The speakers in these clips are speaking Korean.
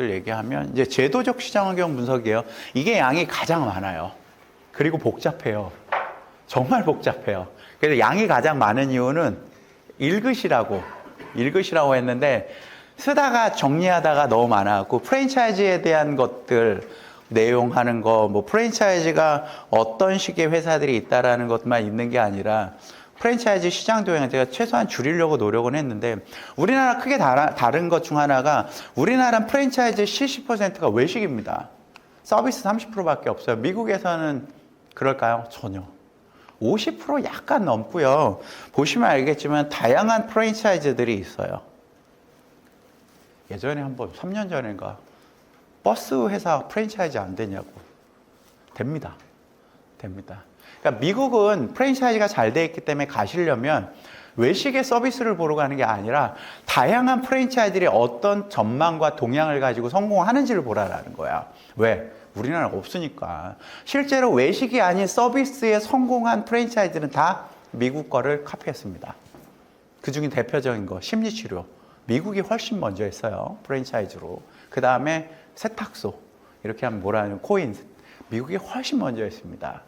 것들 얘기하면 이제 제도적 시장 환경 분석이에요. 이게 양이 가장 많아요. 그리고 복잡해요. 정말 복잡해요. 그래서 양이 가장 많은 이유는 읽으시라고 했는데 쓰다가 정리하다가 너무 많아갖고 프랜차이즈에 대한 것들 내용하는 거, 뭐 프랜차이즈가 어떤 식의 회사들이 있다라는 것만 있는 게 아니라 프랜차이즈 시장 도형을 제가 최소한 줄이려고 노력은 했는데 우리나라 크게 다른 것 중 하나가 우리나라는 프랜차이즈 70%가 외식입니다. 서비스 30%밖에 없어요. 미국에서는 그럴까요? 전혀. 50% 약간 넘고요. 보시면 알겠지만 다양한 프랜차이즈들이 있어요. 예전에 한번 3년 전인가 버스 회사 프랜차이즈 안 되냐고. 됩니다. 그러니까 미국은 프랜차이즈가 잘 돼 있기 때문에 가시려면 외식의 서비스를 보러 가는 게 아니라 다양한 프랜차이즈들이 어떤 전망과 동향을 가지고 성공하는지를 보라라는 거야. 왜? 우리나라가 없으니까. 실제로 외식이 아닌 서비스에 성공한 프랜차이즈는 다 미국 거를 카피했습니다. 그중에 대표적인 거 심리치료. 미국이 훨씬 먼저 했어요. 프랜차이즈로. 그 다음에 세탁소. 이렇게 하면 뭐라 하냐면 코인. 미국이 훨씬 먼저 했습니다.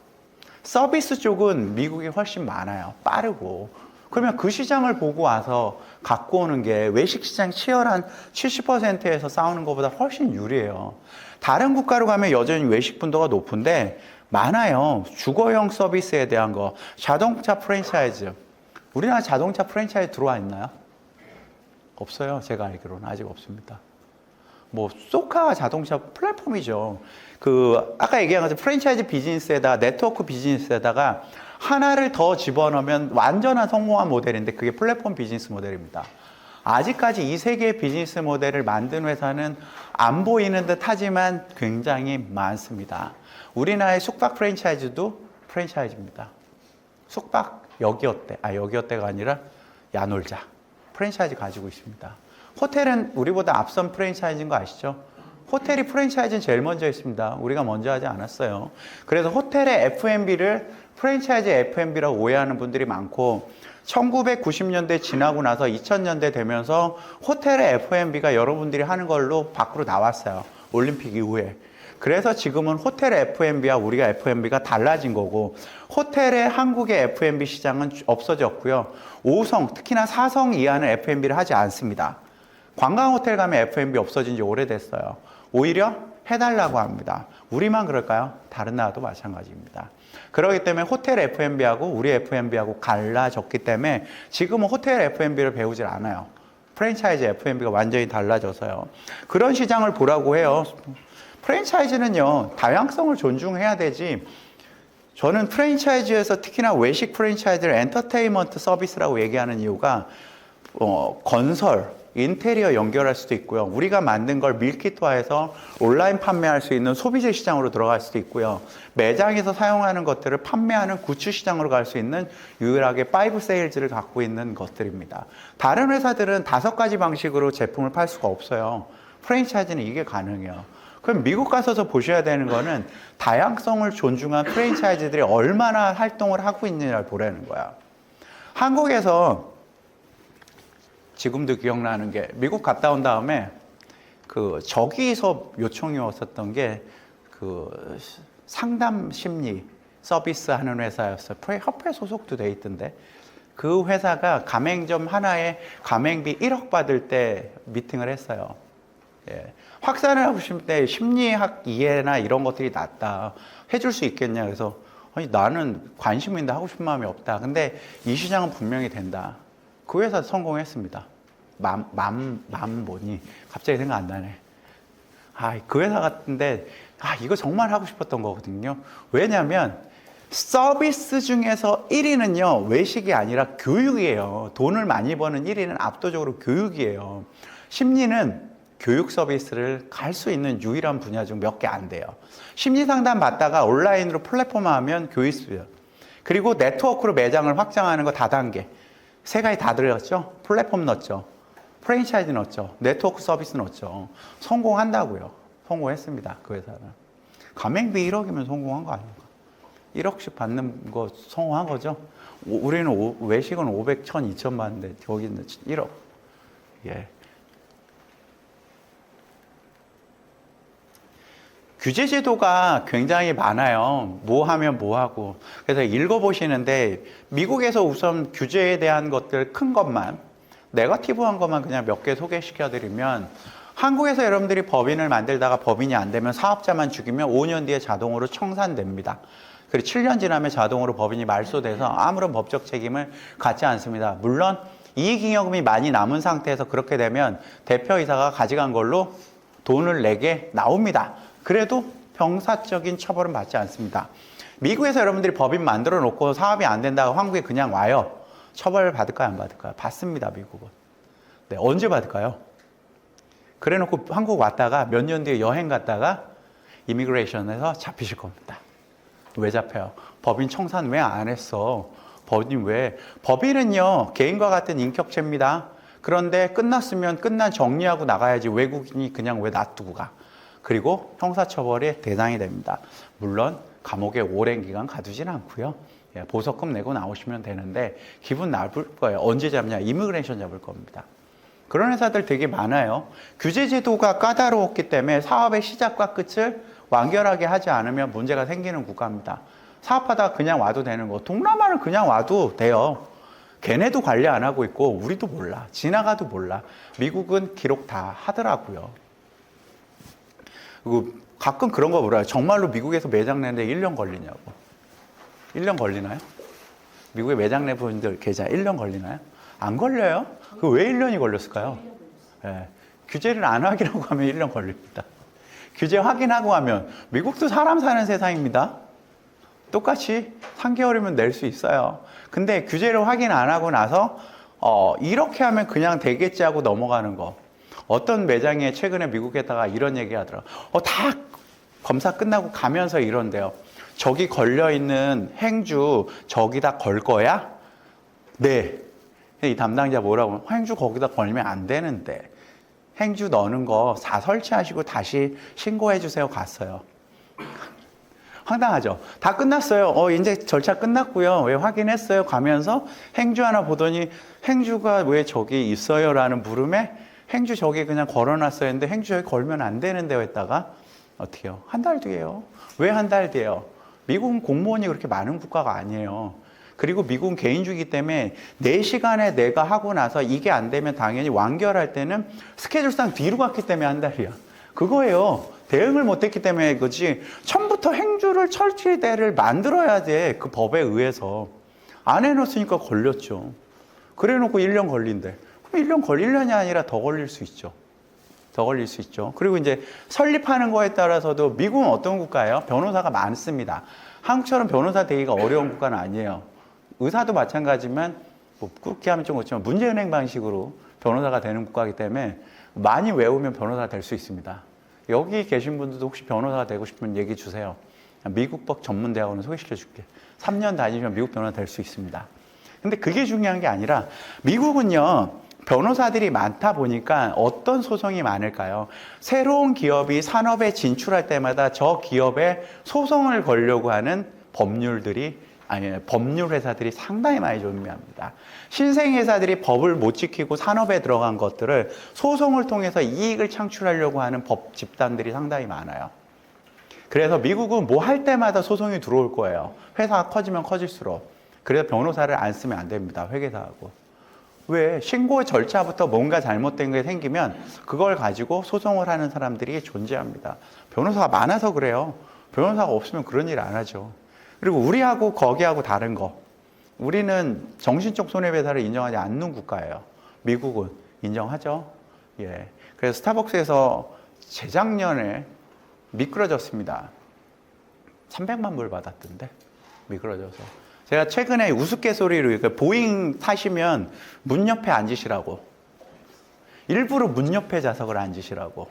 서비스 쪽은 미국이 훨씬 많아요. 빠르고. 그러면 그 시장을 보고 와서 갖고 오는 게 외식 시장 치열한 70%에서 싸우는 것보다 훨씬 유리해요. 다른 국가로 가면 여전히 외식 분도가 높은데 많아요. 주거용 서비스에 대한 거. 자동차 프랜차이즈. 우리나라 자동차 프랜차이즈 들어와 있나요? 없어요. 제가 알기로는 아직 없습니다. 뭐 소카 자동차 플랫폼이죠. 아까 얘기한 것처럼 프랜차이즈 비즈니스에다가 네트워크 비즈니스에다가 하나를 더 집어넣으면 완전한 성공한 모델인데 그게 플랫폼 비즈니스 모델입니다. 아직까지 이 세 개의 비즈니스 모델을 만든 회사는 안 보이는 듯 하지만 굉장히 많습니다. 우리나라의 숙박 프랜차이즈도 프랜차이즈입니다. 숙박 여기 어때? 여기 어때가 아니라 야놀자 프랜차이즈 가지고 있습니다. 호텔은 우리보다 앞선 프랜차이즈인 거 아시죠? 호텔이 프랜차이즈는 제일 먼저 했습니다. 우리가 먼저 하지 않았어요. 그래서 호텔의 F&B를 프랜차이즈 F&B라고 오해하는 분들이 많고 1990년대 지나고 나서 2000년대 되면서 호텔의 F&B가 여러분들이 하는 걸로 밖으로 나왔어요. 올림픽 이후에. 그래서 지금은 호텔의 F&B와 우리가 F&B가 달라진 거고 호텔의 한국의 F&B 시장은 없어졌고요. 5성, 특히나 4성 이하는 F&B를 하지 않습니다. 관광 호텔 가면 F&B 없어진 지 오래됐어요. 오히려 해달라고 합니다. 우리만 그럴까요? 다른 나라도 마찬가지입니다. 그렇기 때문에 호텔 F&B하고 우리 F&B하고 갈라졌기 때문에 지금은 호텔 F&B를 배우질 않아요. 프랜차이즈 F&B가 완전히 달라져서요. 그런 시장을 보라고 해요. 프랜차이즈는요, 다양성을 존중해야 되지. 저는 프랜차이즈에서 특히나 외식 프랜차이즈를 엔터테인먼트 서비스라고 얘기하는 이유가 건설, 인테리어 연결할 수도 있고요. 우리가 만든 걸 밀키트화해서 온라인 판매할 수 있는 소비재 시장으로 들어갈 수도 있고요. 매장에서 사용하는 것들을 판매하는 굿즈 시장으로 갈 수 있는 유일하게 5 세일즈를 갖고 있는 것들입니다. 다른 회사들은 5가지 방식으로 제품을 팔 수가 없어요. 프랜차이즈는 이게 가능해요. 그럼 미국 가서서 보셔야 되는 거는 다양성을 존중한 프랜차이즈들이 얼마나 활동을 하고 있느냐를 보라는 거야. 한국에서 지금도 기억나는 게 미국 갔다 온 다음에 저기서 요청이 왔었던 게 상담 심리 서비스 하는 회사였어요. 협회 소속도 돼 있던데 그 회사가 가맹점 하나에 가맹비 1억 받을 때 미팅을 했어요. 예. 확산을 하고 싶을 때 심리학 이해나 이런 것들이 낫다. 해줄 수 있겠냐. 그래서 아니 나는 관심 있는데 하고 싶은 마음이 없다. 근데 이 시장은 분명히 된다. 그 회사 성공했습니다. 뭐니? 갑자기 생각 안 나네. 그 회사 같은데, 이거 정말 하고 싶었던 거거든요. 왜냐면, 서비스 중에서 1위는요, 외식이 아니라 교육이에요. 돈을 많이 버는 1위는 압도적으로 교육이에요. 심리는 교육 서비스를 갈 수 있는 유일한 분야 중 몇 개 안 돼요. 심리 상담 받다가 온라인으로 플랫폼 하면 교육수요. 그리고 네트워크로 매장을 확장하는 거 다단계. 3가지 다 들어갔죠? 플랫폼 넣었죠? 프랜차이즈 넣었죠? 네트워크 서비스 넣었죠? 성공한다고요. 성공했습니다. 그 회사는. 가맹비 1억이면 성공한 거 아닙니까? 1억씩 받는 거 성공한 거죠? 우리는 외식은 500, 1000, 2000 받는데 거기는 1억. 예. 규제 제도가 굉장히 많아요. 뭐 하면 뭐 하고. 그래서 읽어보시는데 미국에서 우선 규제에 대한 것들 큰 것만, 네거티브한 것만 그냥 몇 개 소개시켜드리면, 한국에서 여러분들이 법인을 만들다가 법인이 안 되면 사업자만 죽이면 5년 뒤에 자동으로 청산됩니다. 그리고 7년 지나면 자동으로 법인이 말소돼서 아무런 법적 책임을 갖지 않습니다. 물론 이익잉여금이 많이 남은 상태에서 그렇게 되면 대표이사가 가져간 걸로 돈을 내게 나옵니다. 그래도 형사적인 처벌은 받지 않습니다. 미국에서 여러분들이 법인 만들어 놓고 사업이 안 된다고 한국에 그냥 와요. 처벌 받을까요? 안 받을까요? 받습니다, 미국은. 네, 언제 받을까요? 그래 놓고 한국 왔다가 몇 년 뒤에 여행 갔다가 이미그레이션에서 잡히실 겁니다. 왜 잡혀요? 법인 청산 왜 안 했어? 법인 왜? 법인은요, 개인과 같은 인격체입니다. 그런데 끝났으면 끝난 정리하고 나가야지 외국인이 그냥 왜 놔두고 가? 그리고 형사처벌의 대상이 됩니다. 물론 감옥에 오랜 기간 가두진 않고요. 보석금 내고 나오시면 되는데 기분 나쁠 거예요. 언제 잡냐? 이미그레이션 잡을 겁니다. 그런 회사들 되게 많아요. 규제 제도가 까다로웠기 때문에 사업의 시작과 끝을 완결하게 하지 않으면 문제가 생기는 국가입니다. 사업하다가 그냥 와도 되는 거. 동남아는 그냥 와도 돼요. 걔네도 관리 안 하고 있고 우리도 몰라. 지나가도 몰라. 미국은 기록 다 하더라고요. 그리고 가끔 그런 거 물어요. 정말로 미국에서 매장 내는데 1년 걸리냐고. 1년 걸리나요? 미국에 매장 내 분들 계좌 1년 걸리나요? 안 걸려요? 그 왜 1년이 걸렸을까요? 네. 규제를 안 확인하고 하면 1년 걸립니다. 규제 확인하고 하면 미국도 사람 사는 세상입니다. 똑같이 3개월이면 낼 수 있어요. 근데 규제를 확인 안 하고 나서 이렇게 하면 그냥 되겠지 하고 넘어가는 거. 어떤 매장에 최근에 미국에다가 이런 얘기 하더라고요. 다 검사 끝나고 가면서 이런데요. 저기 걸려있는 행주 저기다 걸 거야? 네. 이 담당자 뭐라고 하면 행주 거기다 걸면 안 되는데 행주 넣는 거 다 설치하시고 다시 신고해 주세요 갔어요. 황당하죠. 다 끝났어요. 이제 절차 끝났고요. 왜 확인했어요? 가면서 행주 하나 보더니 행주가 왜 저기 있어요? 라는 물음에 행주 저기 그냥 걸어놨어야 했는데 행주 저기 걸면 안 되는데요 했다가 어떻게 해요? 한 달 뒤에요. 왜 한 달 뒤에요? 미국은 공무원이 그렇게 많은 국가가 아니에요. 그리고 미국은 개인주의이기 때문에 내 시간에 내가 하고 나서 이게 안 되면 당연히 완결할 때는 스케줄상 뒤로 갔기 때문에 한 달이야. 그거예요. 대응을 못했기 때문에 그렇지. 처음부터 행주를 철치대를 만들어야 돼. 그 법에 의해서. 안 해놓았으니까 걸렸죠. 그래 놓고 1년 걸린대. 그럼 1년이 아니라 더 걸릴 수 있죠. 더 걸릴 수 있죠. 그리고 이제 설립하는 거에 따라서도 미국은 어떤 국가예요? 변호사가 많습니다. 한국처럼 변호사 되기가 어려운 국가는 아니에요. 의사도 마찬가지지만 뭐 그렇게 하면 좀 그렇지만 문제은행 방식으로 변호사가 되는 국가이기 때문에 많이 외우면 변호사 될 수 있습니다. 여기 계신 분들도 혹시 변호사가 되고 싶으면 얘기 주세요. 미국법 전문대학원을 소개시켜 줄게. 3년 다니시면 미국 변호사 될 수 있습니다. 근데 그게 중요한 게 아니라 미국은요. 변호사들이 많다 보니까 어떤 소송이 많을까요? 새로운 기업이 산업에 진출할 때마다 저 기업에 소송을 걸려고 하는 법률 회사들이 상당히 많이 존재합니다. 신생 회사들이 법을 못 지키고 산업에 들어간 것들을 소송을 통해서 이익을 창출하려고 하는 법 집단들이 상당히 많아요. 그래서 미국은 뭐 할 때마다 소송이 들어올 거예요. 회사가 커지면 커질수록. 그래서 변호사를 안 쓰면 안 됩니다. 회계사하고. 왜? 신고 절차부터 뭔가 잘못된 게 생기면 그걸 가지고 소송을 하는 사람들이 존재합니다. 변호사가 많아서 그래요. 변호사가 없으면 그런 일 안 하죠. 그리고 우리하고 거기하고 다른 거. 우리는 정신적 손해배상을 인정하지 않는 국가예요. 미국은 인정하죠. 예. 그래서 스타벅스에서 재작년에 미끄러졌습니다. 300만 불 받았던데. 미끄러져서. 제가 최근에 우스갯소리로 보잉 타시면 문 옆에 앉으시라고. 일부러 문 옆에 좌석을 앉으시라고.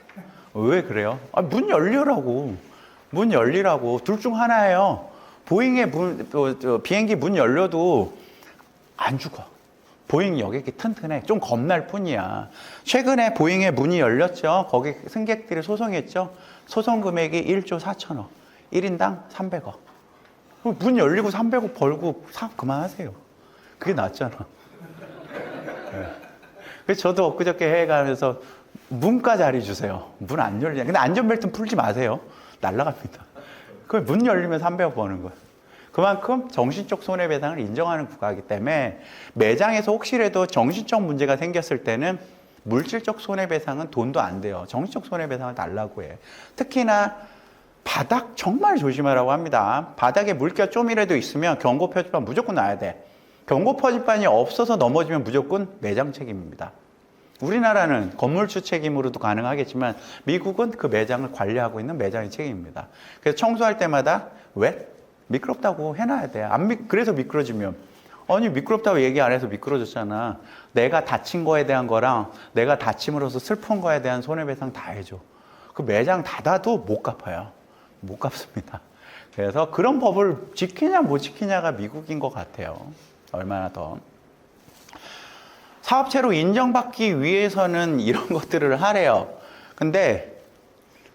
왜 그래요? 문 열리라고. 문 열리라고. 둘 중 하나예요. 보잉의 비행기 문 열려도 안 죽어. 보잉 여객이 튼튼해. 좀 겁날 뿐이야. 최근에 보잉의 문이 열렸죠. 거기 승객들이 소송했죠. 소송 금액이 1조 4천억. 1인당 300억. 문 열리고 300억 벌고 사업 그만하세요. 그게 낫잖아. 네. 그래서 저도 엊그저께 해외 가면서 문과 자리 주세요. 문 안 열리냐. 근데 안전벨트는 풀지 마세요. 날라갑니다. 그 문 열리면 300억 버는 거예요. 그만큼 정신적 손해배상을 인정하는 국가이기 때문에 매장에서 혹시라도 정신적 문제가 생겼을 때는 물질적 손해배상은 돈도 안 돼요. 정신적 손해배상을 달라고 해. 특히나 바닥 정말 조심하라고 합니다. 바닥에 물기가 좀이라도 있으면 경고 표지판 무조건 놔야 돼. 경고 표지판이 없어서 넘어지면 무조건 매장 책임입니다. 우리나라는 건물주 책임으로도 가능하겠지만 미국은 그 매장을 관리하고 있는 매장의 책임입니다. 그래서 청소할 때마다 왜? 미끄럽다고 해놔야 돼. 그래서 미끄러지면 아니 미끄럽다고 얘기 안 해서 미끄러졌잖아. 내가 다친 거에 대한 거랑 내가 다침으로써 슬픈 거에 대한 손해배상 다 해줘. 그 매장 닫아도 못 갚아요. 못 갚습니다. 그래서 그런 법을 지키냐 못 지키냐가 미국인 것 같아요. 얼마나 더. 사업체로 인정받기 위해서는 이런 것들을 하래요. 근데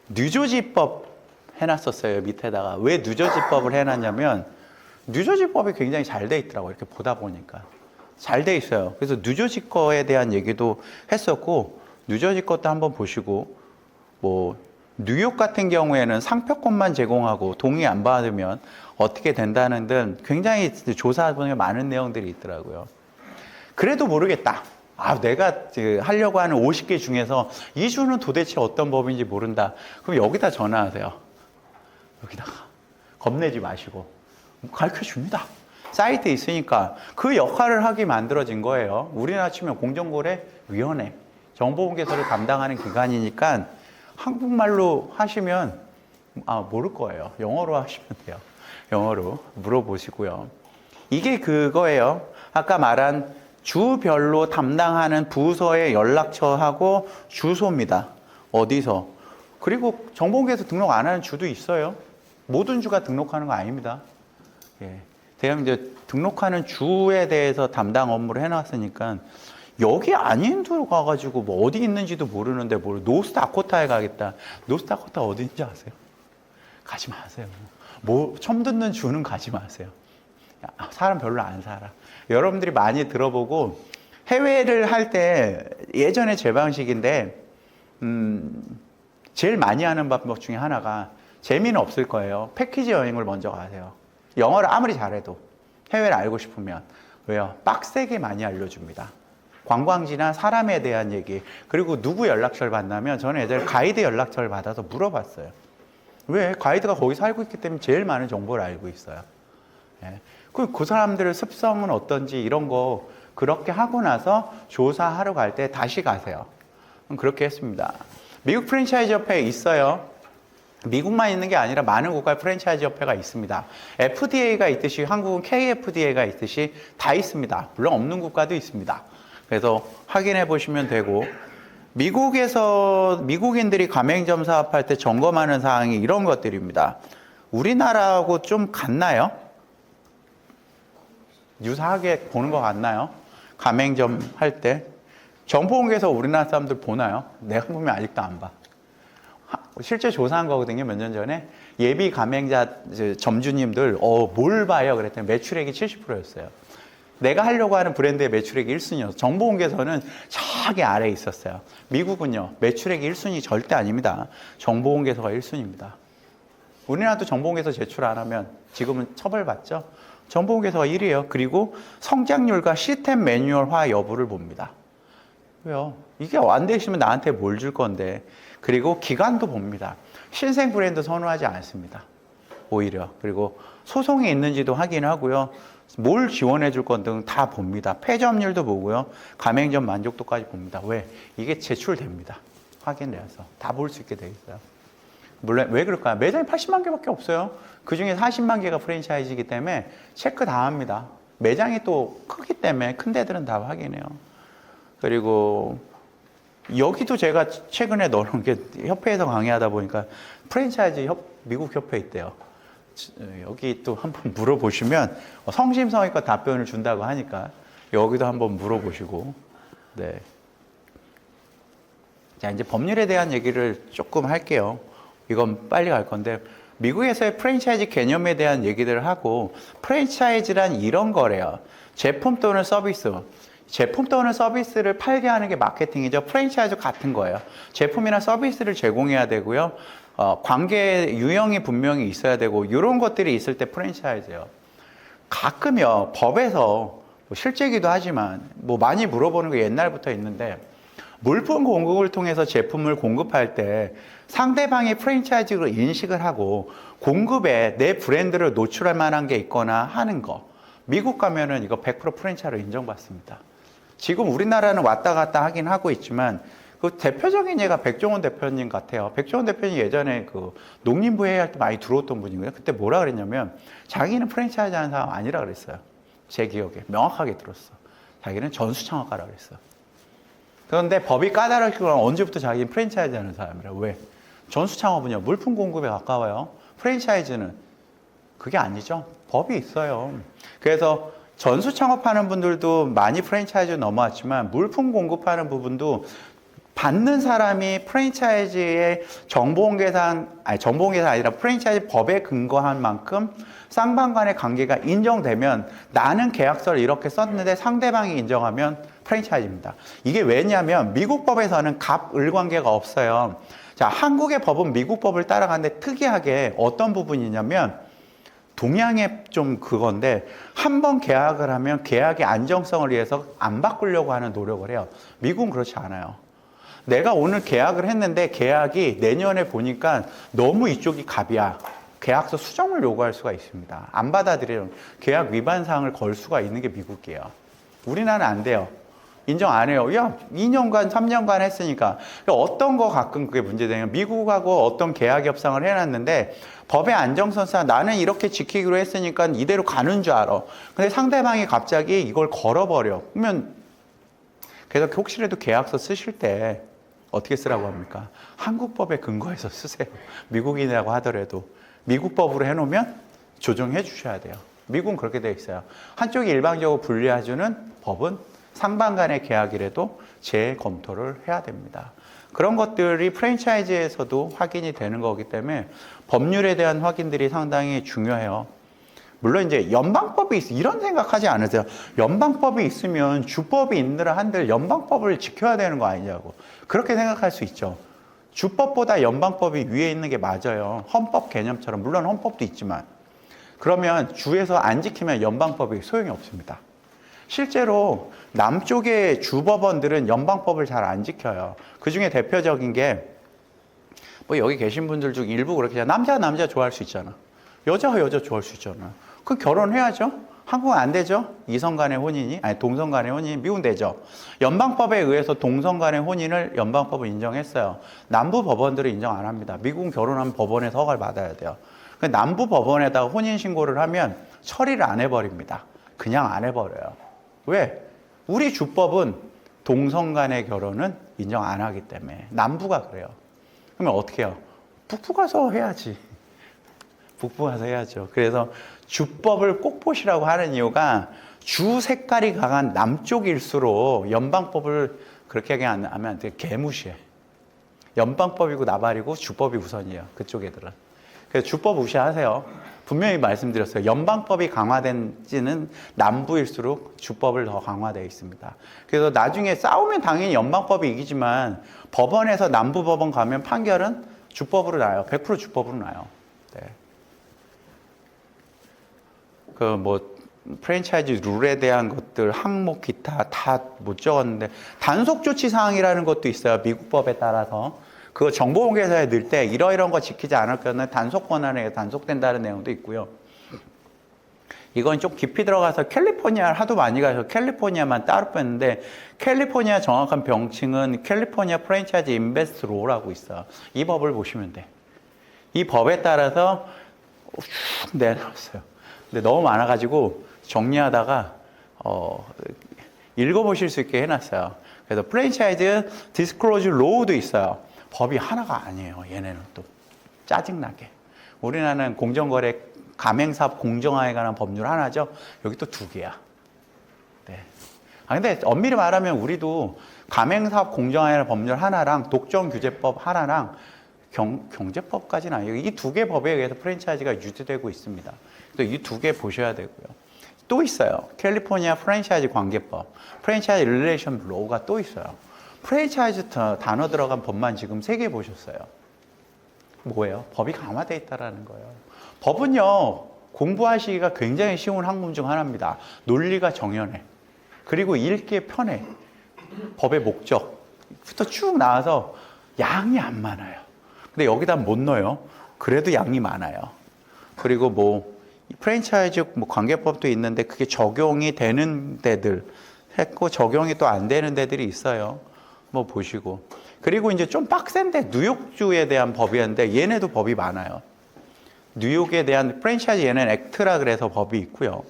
뉴저지법 해놨었어요. 밑에다가. 왜 뉴저지법을 해놨냐면 뉴저지법이 굉장히 잘 돼 있더라고요. 이렇게 보다 보니까. 잘 돼 있어요. 그래서 뉴저지 거에 대한 얘기도 했었고 뉴저지 것도 한번 보시고 뭐 뉴욕 같은 경우에는 상표권만 제공하고 동의 안 받으면 어떻게 된다는 등 굉장히 조사보면 많은 내용들이 있더라고요. 그래도 모르겠다. 내가 하려고 하는 50개 중에서 이 주는 도대체 어떤 법인지 모른다. 그럼 여기다 전화하세요. 여기다가. 겁내지 마시고. 가르쳐 줍니다. 사이트에 있으니까 그 역할을 하게 만들어진 거예요. 우리나라 치면 공정거래위원회. 정보공개서를 담당하는 기관이니까 한국말로 하시면 모를 거예요. 영어로 하시면 돼요. 영어로 물어보시고요. 이게 그거예요. 아까 말한 주별로 담당하는 부서의 연락처하고 주소입니다. 어디서. 그리고 정보공개에서 등록 안 하는 주도 있어요. 모든 주가 등록하는 거 아닙니다. 예. 대형 이제 등록하는 주에 대해서 담당 업무를 해놨으니까 여기 아닌 데로 가가지고 뭐 어디 있는지도 모르는데 노스다코타에 가겠다. 노스다코타 어디인지 아세요? 가지 마세요. 뭐 처음 듣는 주는 가지 마세요. 사람 별로 안 살아. 여러분들이 많이 들어보고 해외를 할 때 예전에 제 방식인데 제일 많이 하는 방법 중에 하나가 재미는 없을 거예요. 패키지 여행을 먼저 가세요. 영어를 아무리 잘해도 해외를 알고 싶으면 왜요? 빡세게 많이 알려줍니다. 관광지나 사람에 대한 얘기 그리고 누구 연락처를 받냐면 저는 예전에 가이드 연락처를 받아서 물어봤어요. 왜? 가이드가 거기 살고 있기 때문에 제일 많은 정보를 알고 있어요. 예. 그 사람들의 습성은 어떤지 이런 거 그렇게 하고 나서 조사하러 갈 때 다시 가세요. 그렇게 했습니다. 미국 프랜차이즈 협회에 있어요. 미국만 있는 게 아니라 많은 국가의 프랜차이즈 협회가 있습니다. FDA가 있듯이 한국은 KFDA가 있듯이 다 있습니다. 물론 없는 국가도 있습니다. 그래서 확인해 보시면 되고 미국에서 미국인들이 가맹점 사업할 때 점검하는 사항이 이런 것들입니다. 우리나라하고 좀 같나요? 유사하게 보는 것 같나요? 가맹점 할 때 정보공개에서 우리나라 사람들 보나요? 내가 보면 아직도 안 봐. 실제 조사한 거거든요. 몇 년 전에 예비 가맹자 점주님들 뭘 봐요? 그랬더니 매출액이 70%였어요. 내가 하려고 하는 브랜드의 매출액이 1순위였어요. 정보공개에서는 저기 아래에 있었어요. 미국은요. 매출액이 1순위 절대 아닙니다. 정보공개서가 1순위입니다. 우리나라도 정보공개서 제출 안 하면 지금은 처벌받죠. 정보공개서가 1위에요. 그리고 성장률과 시스템 매뉴얼화 여부를 봅니다. 왜요? 이게 안 되시면 나한테 뭘 줄 건데. 그리고 기간도 봅니다. 신생 브랜드 선호하지 않습니다. 오히려. 그리고 소송이 있는지도 확인하고요. 뭘 지원해 줄 건 등 다 봅니다. 폐점률도 보고요. 가맹점 만족도까지 봅니다. 왜? 이게 제출됩니다. 확인해서. 다 볼 수 있게 돼 있어요. 물론 왜 그럴까요? 매장이 80만 개밖에 없어요. 그중에 40만 개가 프랜차이즈이기 때문에 체크 다 합니다. 매장이 또 크기 때문에 큰 데들은 다 확인해요. 그리고 여기도 제가 최근에 넣어놓은 게 협회에서 강의하다 보니까 프랜차이즈 미국 협회 있대요. 여기 또 한번 물어보시면 성심성의껏 답변을 준다고 하니까 여기도 한번 물어보시고. 네. 자, 이제 법률에 대한 얘기를 조금 할게요. 이건 빨리 갈 건데 미국에서의 프랜차이즈 개념에 대한 얘기들을 하고 프랜차이즈란 이런 거래요. 제품 또는 서비스. 제품 또는 서비스를 팔게 하는 게 마케팅이죠. 프랜차이즈 같은 거예요. 제품이나 서비스를 제공해야 되고요. 관계 유형이 분명히 있어야 되고 이런 것들이 있을 때 프랜차이즈예요. 가끔요 법에서 뭐 실제기도 하지만 뭐 많이 물어보는 게 옛날부터 있는데 물품 공급을 통해서 제품을 공급할 때 상대방이 프랜차이즈로 인식을 하고 공급에 내 브랜드를 노출할 만한 게 있거나 하는 거. 미국 가면은 이거 100% 프랜차이즈로 인정받습니다. 지금 우리나라는 왔다 갔다 하긴 하고 있지만 그 대표적인 예가 백종원 대표님 같아요. 백종원 대표님 예전에 그 농림부 회의할 때 많이 들어왔던 분이거든요. 그때 뭐라 그랬냐면 자기는 프랜차이즈 하는 사람 아니라 그랬어요. 제 기억에 명확하게 들었어. 자기는 전수창업가라 그랬어. 그런데 법이 까다롭게 언제부터 자기는 프랜차이즈 하는 사람이라. 왜? 전수창업은요 물품 공급에 가까워요. 프랜차이즈는 그게 아니죠. 법이 있어요. 그래서 전수 창업하는 분들도 많이 프랜차이즈 넘어왔지만 물품 공급하는 부분도 받는 사람이 프랜차이즈의 정보공개상 아니라 프랜차이즈 법에 근거한 만큼 쌍방 간의 관계가 인정되면 나는 계약서를 이렇게 썼는데 상대방이 인정하면 프랜차이즈입니다. 이게 왜냐하면 미국 법에서는 갑을 관계가 없어요. 자, 한국의 법은 미국 법을 따라가는데 특이하게 어떤 부분이냐면 동양의 좀 그건데 한 번 계약을 하면 계약의 안정성을 위해서 안 바꾸려고 하는 노력을 해요. 미국은 그렇지 않아요. 내가 오늘 계약을 했는데 계약이 내년에 보니까 너무 이쪽이 갑이야. 계약서 수정을 요구할 수가 있습니다. 안 받아들이는 계약 위반 사항을 걸 수가 있는 게 미국이에요. 우리나라는 안 돼요. 인정 안 해요. 야, 2년간, 3년간 했으니까. 어떤 거 가끔 그게 문제되면 미국하고 어떤 계약 협상을 해놨는데 법의 안정성상 나는 이렇게 지키기로 했으니까 이대로 가는 줄 알아. 근데 상대방이 갑자기 이걸 걸어버려. 그러면 그래서 혹시라도 계약서 쓰실 때 어떻게 쓰라고 합니까? 한국 법에 근거해서 쓰세요. 미국인이라고 하더라도. 미국 법으로 해놓으면 조정해 주셔야 돼요. 미국은 그렇게 되어 있어요. 한쪽이 일방적으로 불리해주는 법은 상방 간의 계약이라도 재검토를 해야 됩니다. 그런 것들이 프랜차이즈에서도 확인이 되는 거기 때문에 법률에 대한 확인들이 상당히 중요해요. 물론 이제 연방법이 이런 생각하지 않으세요? 연방법이 있으면 주법이 있느라 한들 연방법을 지켜야 되는 거 아니냐고. 그렇게 생각할 수 있죠. 주법보다 연방법이 위에 있는 게 맞아요. 헌법 개념처럼. 물론 헌법도 있지만. 그러면 주에서 안 지키면 연방법이 소용이 없습니다. 실제로 남쪽의 주법원들은 연방법을 잘 안 지켜요. 그 중에 대표적인 게 뭐 여기 계신 분들 중 일부 그렇게 남자 좋아할 수 있잖아. 여자가 여자 좋아할 수 있잖아. 그 결혼해야죠. 한국은 안 되죠. 이성 간의 혼인이 아니 동성 간의 혼인이 미국은 되죠. 연방법에 의해서 동성 간의 혼인을 연방법은 인정했어요. 남부 법원들은 인정 안 합니다. 미국은 결혼하면 법원에서 허가를 받아야 돼요. 남부 법원에다가 혼인 신고를 하면 처리를 안 해버립니다. 그냥 안 해버려요. 왜? 우리 주법은 동성 간의 결혼은 인정 안 하기 때문에. 남부가 그래요. 그러면 어떻게 해요? 북부 가서 해야지. 북부 가서 해야죠. 그래서 주법을 꼭 보시라고 하는 이유가 주 색깔이 강한 남쪽일수록 연방법을 그렇게 하면 되게 개무시해. 연방법이고 나발이고 주법이 우선이에요. 그쪽 애들은. 그래서 주법 무시하세요. 분명히 말씀드렸어요. 연방법이 강화된지는 남부일수록 주법을 더 강화되어 있습니다. 그래서 나중에 싸우면 당연히 연방법이 이기지만 법원에서 남부법원 가면 판결은 주법으로 나요. 100% 주법으로 나요. 네. 프랜차이즈 룰에 대한 것들, 항목, 기타 다 못 적었는데 단속 조치 사항이라는 것도 있어요. 미국 법에 따라서. 그거 정보공개서에 넣을 때 이런 거 지키지 않을 경우는 단속 권한에 단속된다는 내용도 있고요. 이건 좀 깊이 들어가서 캘리포니아를 하도 많이 가서 캘리포니아만 따로 뺐는데 캘리포니아 정확한 병칭은 캘리포니아 프랜차이즈 인베스트 로라고 있어. 이 법을 보시면 돼. 이 법에 따라서 쭉 내놨어요. 근데 너무 많아가지고 정리하다가 읽어보실 수 있게 해놨어요. 그래서 프랜차이즈 디스클로즈 로우도 있어요. 법이 하나가 아니에요. 얘네는 또 짜증나게. 우리나라는 공정거래 가맹사업 공정화에 관한 법률 하나죠. 여기 또 2개야. 네. 근데 엄밀히 말하면 우리도 가맹사업 공정화에 관한 법률 하나랑 독점규제법 하나랑 경제법까지는 아니에요. 이 2개 법에 의해서 프랜차이즈가 유지되고 있습니다. 그래서 이 2개 보셔야 되고요. 또 있어요. 캘리포니아 프랜차이즈 관계법, 프랜차이즈 릴레이션 로우가 또 있어요. 프랜차이즈 단어 들어간 법만 지금 3개 보셨어요. 뭐예요? 법이 강화되어 있다라는 거예요. 법은요, 공부하시기가 굉장히 쉬운 학문 중 하나입니다. 논리가 정연해. 그리고 읽기에 편해. 법의 목적부터 쭉 나와서 양이 안 많아요. 근데 여기다 못 넣어요. 그래도 양이 많아요. 그리고 뭐 프랜차이즈 뭐 관계법도 있는데 그게 적용이 되는 데들 했고 적용이 또 안 되는 데들이 있어요. 뭐 보시고. 그리고 이제 좀 빡센데 뉴욕주에 대한 법이었는데 얘네도 법이 많아요. 뉴욕에 대한 프랜차이즈 얘는 액트라 그래서 법이 있고요.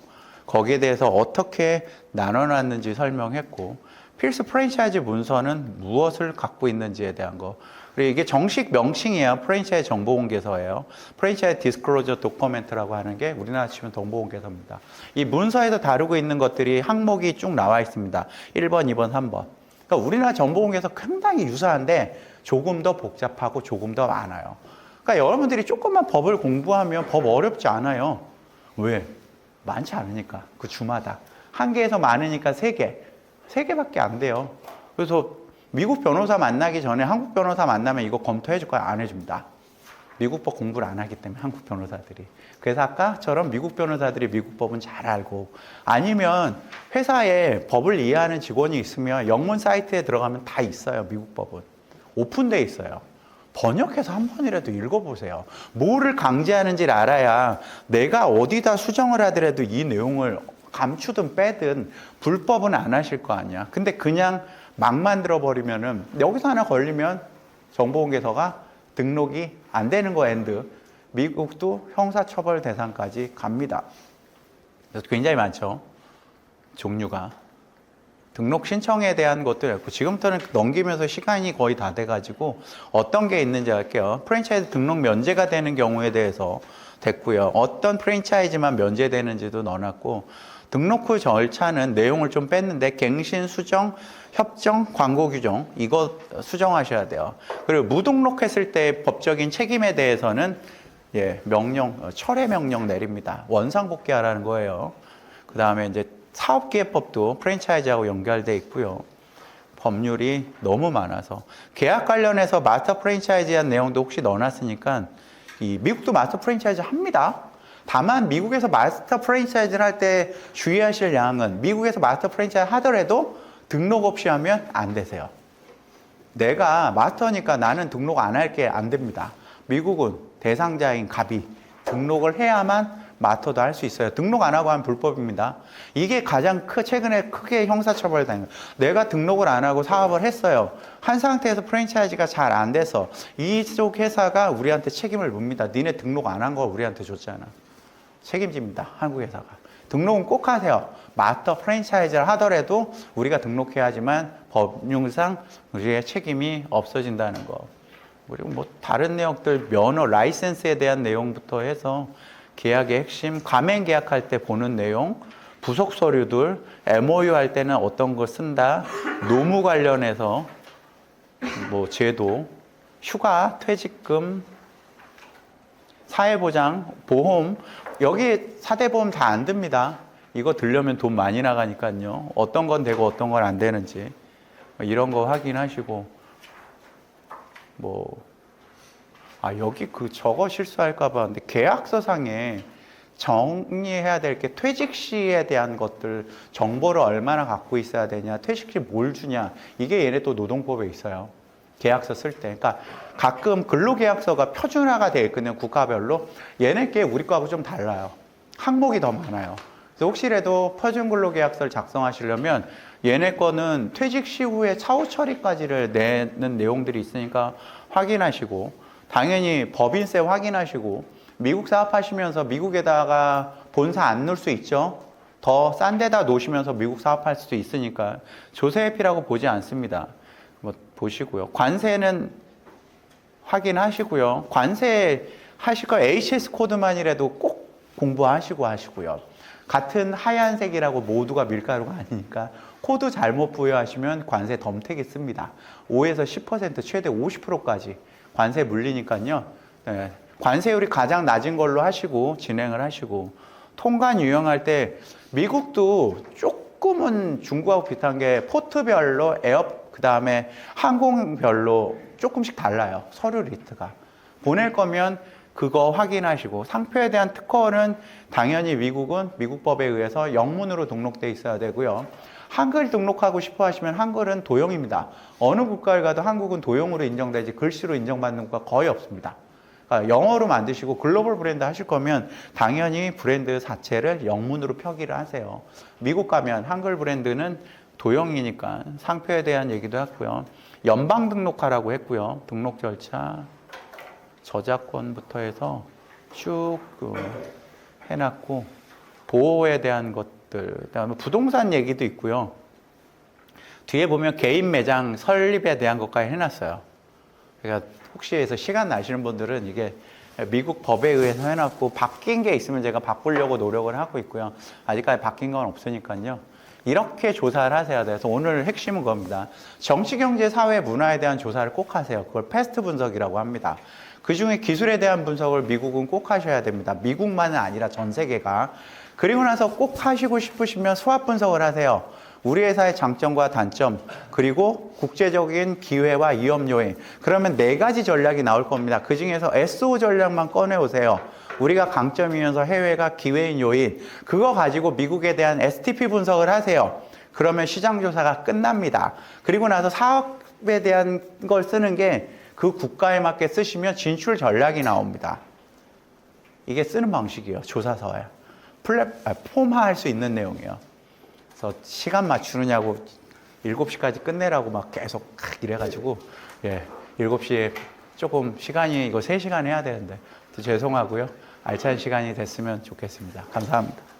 거기에 대해서 어떻게 나눠놨는지 설명했고 필수 프랜차이즈 문서는 무엇을 갖고 있는지에 대한 거. 그리고 이게 정식 명칭이에요. 프랜차이즈 정보공개서예요. 프랜차이즈 디스클로저 도커멘트라고 하는 게 우리나라 치면 정보공개서입니다. 이 문서에서 다루고 있는 것들이 항목이 쭉 나와 있습니다. 1번, 2번, 3번. 그러니까 우리나라 정보공개서 굉장히 유사한데 조금 더 복잡하고 조금 더 많아요. 그러니까 여러분들이 조금만 법을 공부하면 법 어렵지 않아요. 왜? 많지 않으니까. 그 주마다. 한 개에서 많으니까 세 개. 세 개밖에 안 돼요. 그래서 미국 변호사 만나기 전에 한국 변호사 만나면 이거 검토해 줄 거야? 안 해줍니다. 미국 법 공부를 안 하기 때문에 한국 변호사들이. 그래서 아까처럼 미국 변호사들이 미국 법은 잘 알고 아니면 회사에 법을 이해하는 직원이 있으면 영문 사이트에 들어가면 다 있어요. 미국 법은. 오픈돼 있어요. 번역해서 한 번이라도 읽어보세요. 뭐를 강제하는지를 알아야 내가 어디다 수정을 하더라도 이 내용을 감추든 빼든 불법은 안 하실 거 아니야. 근데 그냥 막 만들어버리면은 여기서 하나 걸리면 정보공개서가 등록이 안 되는 거 엔드. 미국도 형사처벌 대상까지 갑니다. 그래서 굉장히 많죠. 종류가. 등록 신청에 대한 것도 있고 지금부터는 넘기면서 시간이 거의 다 돼가지고 어떤 게 있는지 할게요. 프랜차이즈 등록 면제가 되는 경우에 대해서 됐고요. 어떤 프랜차이즈만 면제되는지도 넣어놨고 등록 후 절차는 내용을 좀 뺐는데 갱신, 수정, 협정, 광고 규정 이거 수정하셔야 돼요. 그리고 무등록했을 때 법적인 책임에 대해서는 명령, 철회 명령 내립니다. 원상복귀하라는 거예요. 그 다음에 이제 사업기획법도 프랜차이즈하고 연결돼 있고요. 법률이 너무 많아서 계약 관련해서 마스터 프랜차이즈에 대한 내용도 혹시 넣어놨으니까 이 미국도 마스터 프랜차이즈 합니다. 다만 미국에서 마스터 프랜차이즈를 할 때 주의하실 양은 미국에서 마스터 프랜차이즈 하더라도 등록 없이 하면 안 되세요. 내가 마스터니까 나는 등록 안 할게 안 됩니다. 미국은 대상자인 갑이 등록을 해야만 마스터도 할 수 있어요. 등록 안 하고 하면 불법입니다. 이게 가장 최근에 크게 형사처벌당해요. 내가 등록을 안 하고 사업을 했어요. 한 상태에서 프랜차이즈가 잘 안 돼서 이쪽 회사가 우리한테 책임을 묻니다. 니네 등록 안 한 거 우리한테 줬잖아. 책임집니다. 한국 회사가. 등록은 꼭 하세요. 마스터 프랜차이즈를 하더라도 우리가 등록해야지만 법률상 우리의 책임이 없어진다는 거. 그리고 뭐 다른 내용들 면허, 라이센스에 대한 내용부터 해서 계약의 핵심, 가맹 계약할 때 보는 내용, 부속 서류들, MOU 할 때는 어떤 거 쓴다, 노무 관련해서 뭐 제도, 휴가, 퇴직금, 사회보장, 보험, 여기 4대 보험 다 안 듭니다. 이거 들려면 돈 많이 나가니까요. 어떤 건 되고 어떤 건 안 되는지 이런 거 확인하시고 여기 저거 실수할까봐. 근데 계약서상에 정리해야 될 게 퇴직 시에 대한 것들 정보를 얼마나 갖고 있어야 되냐, 퇴직 시 뭘 주냐, 이게 얘네 또 노동법에 있어요. 계약서 쓸 때. 그러니까 가끔 근로계약서가 표준화가 돼 있거든요. 국가별로. 얘네 게 우리 거하고 좀 달라요. 항목이 더 많아요. 그래서 혹시라도 표준 근로계약서를 작성하시려면 얘네 거는 퇴직 시후에 차후 처리까지를 내는 내용들이 있으니까 확인하시고, 당연히 법인세 확인하시고, 미국 사업하시면서 미국에다가 본사 안 넣을 수 있죠. 더 싼 데다 놓으시면서 미국 사업할 수도 있으니까 조세회피라고 보지 않습니다. 보시고요. 관세는 확인하시고요. 관세 하실 거 HS 코드만이라도 꼭 공부하시고 하시고요. 같은 하얀색이라고 모두가 밀가루가 아니니까 코드 잘못 부여하시면 관세 덤태기 씁니다. 5에서 10% 최대 50%까지 관세 물리니까요. 네. 관세율이 가장 낮은 걸로 하시고 진행을 하시고, 통관 유형할 때 미국도 조금은 중국하고 비슷한 게 포트별로 그 다음에 항공별로 조금씩 달라요. 서류 리스트가. 보낼 거면 그거 확인하시고, 상표에 대한 특허는 당연히 미국은 미국법에 의해서 영문으로 등록돼 있어야 되고요. 한글 등록하고 싶어 하시면 한글은 도용입니다. 어느 국가를 가도 한국은 도용으로 인정되지 글씨로 인정받는 국가 거의 없습니다. 그러니까 영어로 만드시고 글로벌 브랜드 하실 거면 당연히 브랜드 자체를 영문으로 표기를 하세요. 미국 가면 한글 브랜드는 도용이니까 상표에 대한 얘기도 했고요. 연방 등록하라고 했고요. 등록 절차, 저작권부터 해서 쭉 해놨고, 보호에 대한 것들, 그다음에 부동산 얘기도 있고요. 뒤에 보면 개인 매장 설립에 대한 것까지 해놨어요. 그러니까 혹시 해서 시간 나시는 분들은 이게 미국 법에 의해서 해놨고, 바뀐 게 있으면 제가 바꾸려고 노력을 하고 있고요. 아직까지 바뀐 건 없으니까요. 이렇게 조사를 하셔야 돼서 오늘 핵심은 그겁니다. 정치, 경제, 사회, 문화에 대한 조사를 꼭 하세요. 그걸 패스트 분석이라고 합니다. 그 중에 기술에 대한 분석을 미국은 꼭 하셔야 됩니다. 미국만은 아니라 전 세계가. 그리고 나서 꼭 하시고 싶으시면 수합 분석을 하세요. 우리 회사의 장점과 단점, 그리고 국제적인 기회와 위험 요인. 그러면 4가지 전략이 나올 겁니다. 그 중에서 SO 전략만 꺼내오세요. 우리가 강점이면서 해외가 기회인 요인. 그거 가지고 미국에 대한 STP 분석을 하세요. 그러면 시장 조사가 끝납니다. 그리고 나서 사업에 대한 걸 쓰는 게 그 국가에 맞게 쓰시면 진출 전략이 나옵니다. 이게 쓰는 방식이에요. 조사서에. 폼화할 수 있는 내용이에요. 그래서 시간 맞추느냐고 7시까지 끝내라고 막 계속 이래가지고, 7시에 조금 시간이 이거 3시간 해야 되는데, 죄송하고요. 알찬 시간이 됐으면 좋겠습니다. 감사합니다.